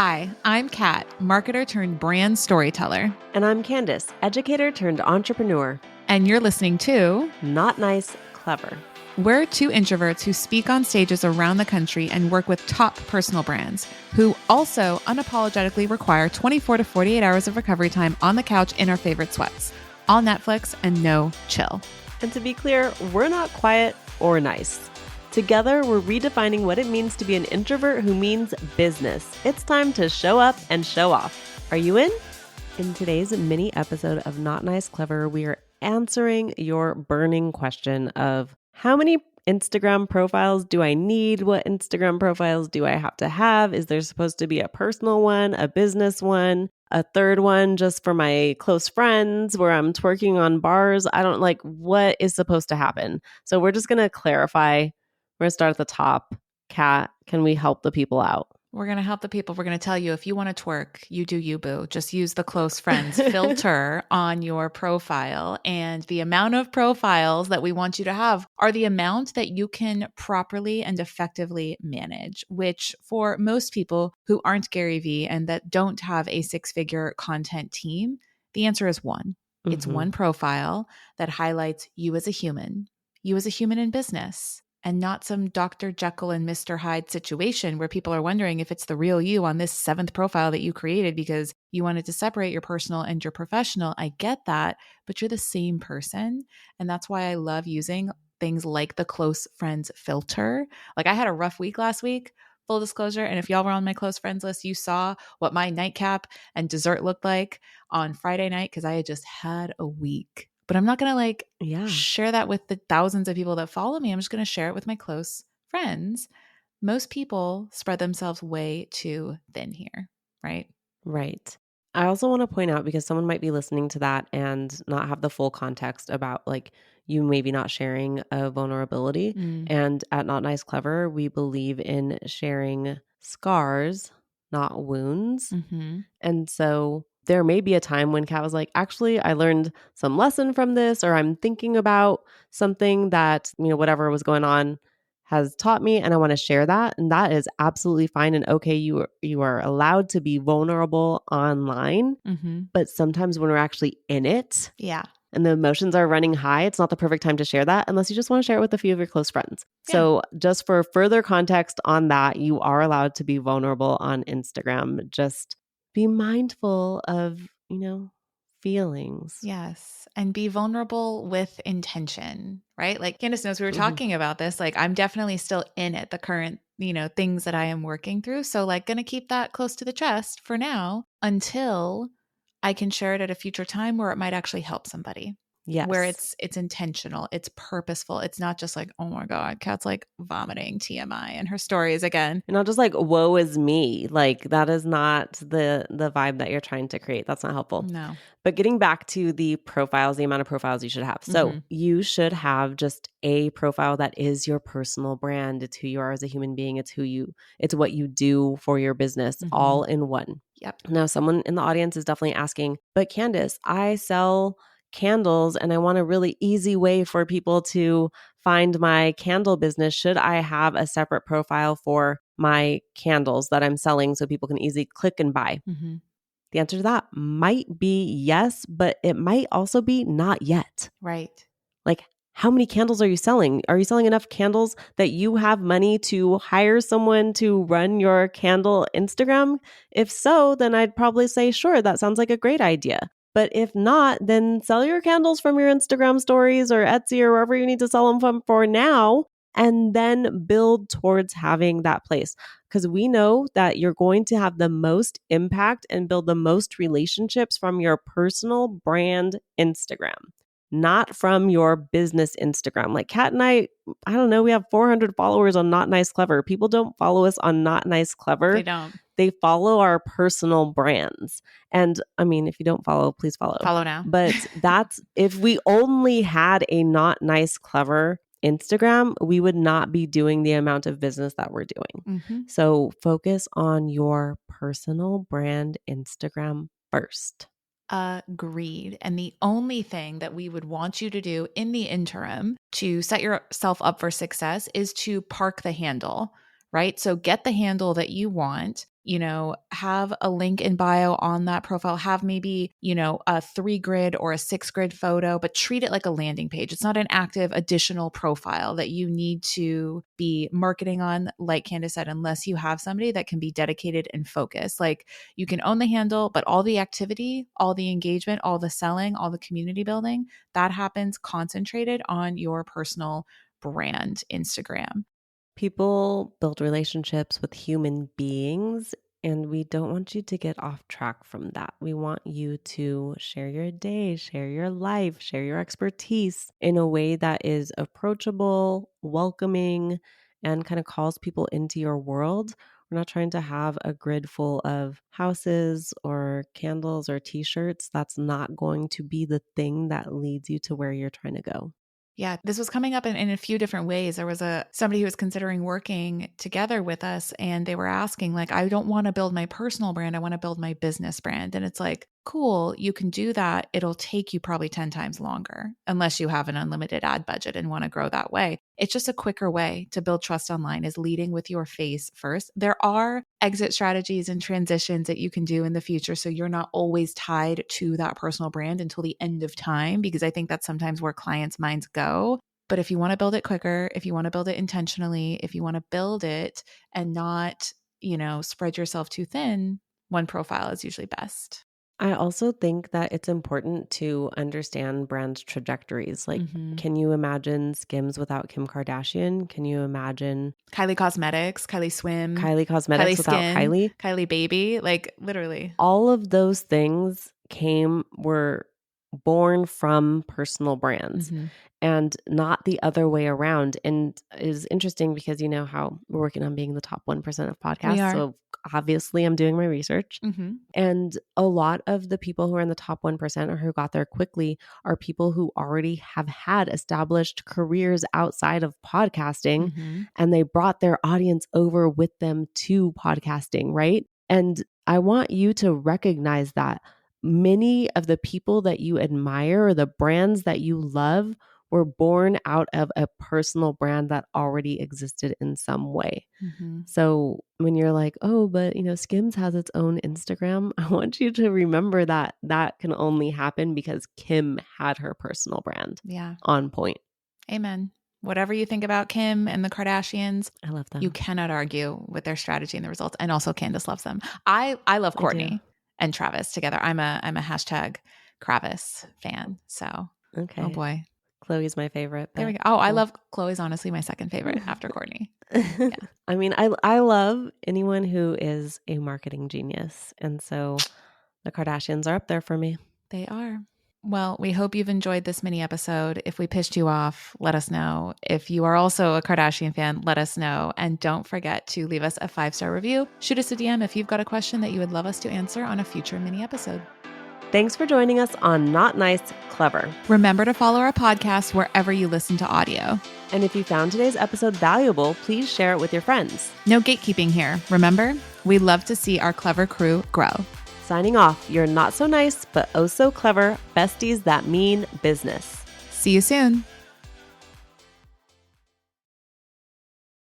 Hi, I'm Kat, marketer turned brand storyteller. And I'm Candice, educator turned entrepreneur. And you're listening to Not Nice, Clever. We're two introverts who speak on stages around the country and work with top personal brands who also unapologetically require 24 to 48 hours of recovery time on the couch in our favorite sweats. All Netflix and no chill. And to be clear, we're not quiet or nice. Together, we're redefining what it means to be an introvert who means business. It's time to show up and show off. Are you in? In today's mini episode of Not Nice Clever, we are answering your burning question of how many Instagram profiles do I need? What Instagram profiles do I have to have? Is there supposed to be a personal one, a business one, a third one just for my close friends where I'm twerking on bars? I don't like what is supposed to happen. So we're just going to clarify. We're going to start at the top. Kat, can we help the people out? We're going to help the people. We're going to tell you if you want to twerk, you do you, boo. Just use the close friends filter on your profile. And the amount of profiles that we want you to have are the amount that you can properly and effectively manage, which for most people who aren't Gary Vee and that don't have a six-figure content team, the answer is one. Mm-hmm. It's one profile that highlights you as a human in business. And not some Dr. Jekyll and Mr. Hyde situation where people are wondering if it's the real you on this seventh profile that you created because you wanted to separate your personal and your professional. I get that, but you're the same person. And that's why I love using things like the close friends filter. Like I had a rough week last week, full disclosure. And if y'all were on my close friends list, you saw what my nightcap and dessert looked like on Friday night because I had just had a week. But I'm not going to share that with the thousands of people that follow me. I'm just going to share it with my close friends. Most people spread themselves way too thin here, right? Right. I also want to point out, because someone might be listening to that and not have the full context about like you maybe not sharing a vulnerability. And at Not Nice Clever, we believe in sharing scars, not wounds. And so there may be a time when Kat was like, actually, I learned some lesson from this, or I'm thinking about something that, whatever was going on has taught me, and I want to share that. And that is absolutely fine and okay. You are allowed to be vulnerable online, but sometimes when we're actually in it, and the emotions are running high, it's not the perfect time to share that unless you just want to share it with a few of your close friends. Yeah. So just for further context on that, you are allowed to be vulnerable on Instagram. Just be mindful of, feelings. Yes. And be vulnerable with intention, right? Like Candice knows we were talking about this. Like I'm definitely still in it, the current, things that I am working through. So like going to keep that close to the chest for now until I can share it at a future time where it might actually help somebody. Yes. Where it's intentional, it's purposeful. It's not just like, oh my God, Kat's like vomiting TMI in her stories again. And not just like, woe is me. Like that is not the vibe that you're trying to create. That's not helpful. No. But getting back to the profiles, the amount of profiles you should have. So you should have just a profile that is your personal brand. It's who you are as a human being. It's what you do for your business, all in one. Yep. Now, someone in the audience is definitely asking, but Candice, I sell candles and I want a really easy way for people to find my candle business. Should I have a separate profile for my candles that I'm selling so people can easily click and buy? The answer to that might be yes, but it might also be not yet. Right. Like, how many candles are you selling? Are you selling enough candles that you have money to hire someone to run your candle Instagram? If so, then I'd probably say, sure, that sounds like a great idea. But if not, then sell your candles from your Instagram stories or Etsy or wherever you need to sell them from for now, and then build towards having that place. Because we know that you're going to have the most impact and build the most relationships from your personal brand Instagram, not from your business Instagram. Like Kat and I don't know, we have 400 followers on Not Nice Clever. People don't follow us on Not Nice Clever. They don't. They follow our personal brands. And I mean, if you don't follow, please follow. Follow now. But that's, if we only had a Not Nice Clever Instagram, we would not be doing the amount of business that we're doing. So focus on your personal brand Instagram first. Agreed. And the only thing that we would want you to do in the interim to set yourself up for success is to park the handle, right? So get the handle that you want, have a link in bio on that profile, have maybe, a 3-grid or a 6-grid photo, but treat it like a landing page. It's not an active additional profile that you need to be marketing on, like Candice said, unless you have somebody that can be dedicated and focused. Like, you can own the handle, but all the activity, all the engagement, all the selling, all the community building, that happens concentrated on your personal brand Instagram. People build relationships with human beings, and we don't want you to get off track from that. We want you to share your day, share your life, share your expertise in a way that is approachable, welcoming, and kind of calls people into your world. We're not trying to have a grid full of houses or candles or t-shirts. That's not going to be the thing that leads you to where you're trying to go. Yeah, this was coming up in a few different ways. There was somebody who was considering working together with us, and they were asking, like, I don't want to build my personal brand. I want to build my business brand. And it's like, cool, you can do that. It'll take you probably 10 times longer unless you have an unlimited ad budget and want to grow that way. It's just a quicker way to build trust online, is leading with your face first. There are exit strategies and transitions that you can do in the future, so you're not always tied to that personal brand until the end of time, because I think that's sometimes where clients' minds go. But if you want to build it quicker, if you want to build it intentionally, if you want to build it and not, spread yourself too thin, one profile is usually best. I also think that it's important to understand brand trajectories. Like, can you imagine Skims without Kim Kardashian? Can you imagine Kylie Cosmetics, Kylie Swim, Kylie Cosmetics Kylie without Skin, Kylie? Kylie Baby? Like, literally. All of those things were born from personal brands and not the other way around. And it is interesting because you know how we're working on being the top 1% of podcasts. We are. So obviously I'm doing my research. And a lot of the people who are in the top 1% or who got there quickly are people who already have had established careers outside of podcasting, and they brought their audience over with them to podcasting, right? And I want you to recognize that many of the people that you admire or the brands that you love were born out of a personal brand that already existed in some way. So when you're like, oh, but Skims has its own Instagram, I want you to remember that that can only happen because Kim had her personal brand on point. Amen. Whatever you think about Kim and the Kardashians, I love them. You cannot argue with their strategy and the results. And also Candice loves them. I love Courtney and Travis together. I'm a hashtag Kravis fan. So, okay. Oh boy. Chloe's my favorite. There we go. Oh, cool. I love Chloe's honestly my second favorite after Courtney. Yeah. I mean, I love anyone who is a marketing genius. And so the Kardashians are up there for me. They are. Well, we hope you've enjoyed this mini episode. If we pissed you off, let us know. If you are also a Kardashian fan, let us know. And don't forget to leave us a 5-star review. Shoot us a DM if you've got a question that you would love us to answer on a future mini episode. Thanks for joining us on Not Nice, Clever. Remember to follow our podcast wherever you listen to audio. And if you found today's episode valuable, please share it with your friends. No gatekeeping here. Remember, we love to see our clever crew grow. Signing off, you're not so nice, but oh so clever besties that mean business. See you soon.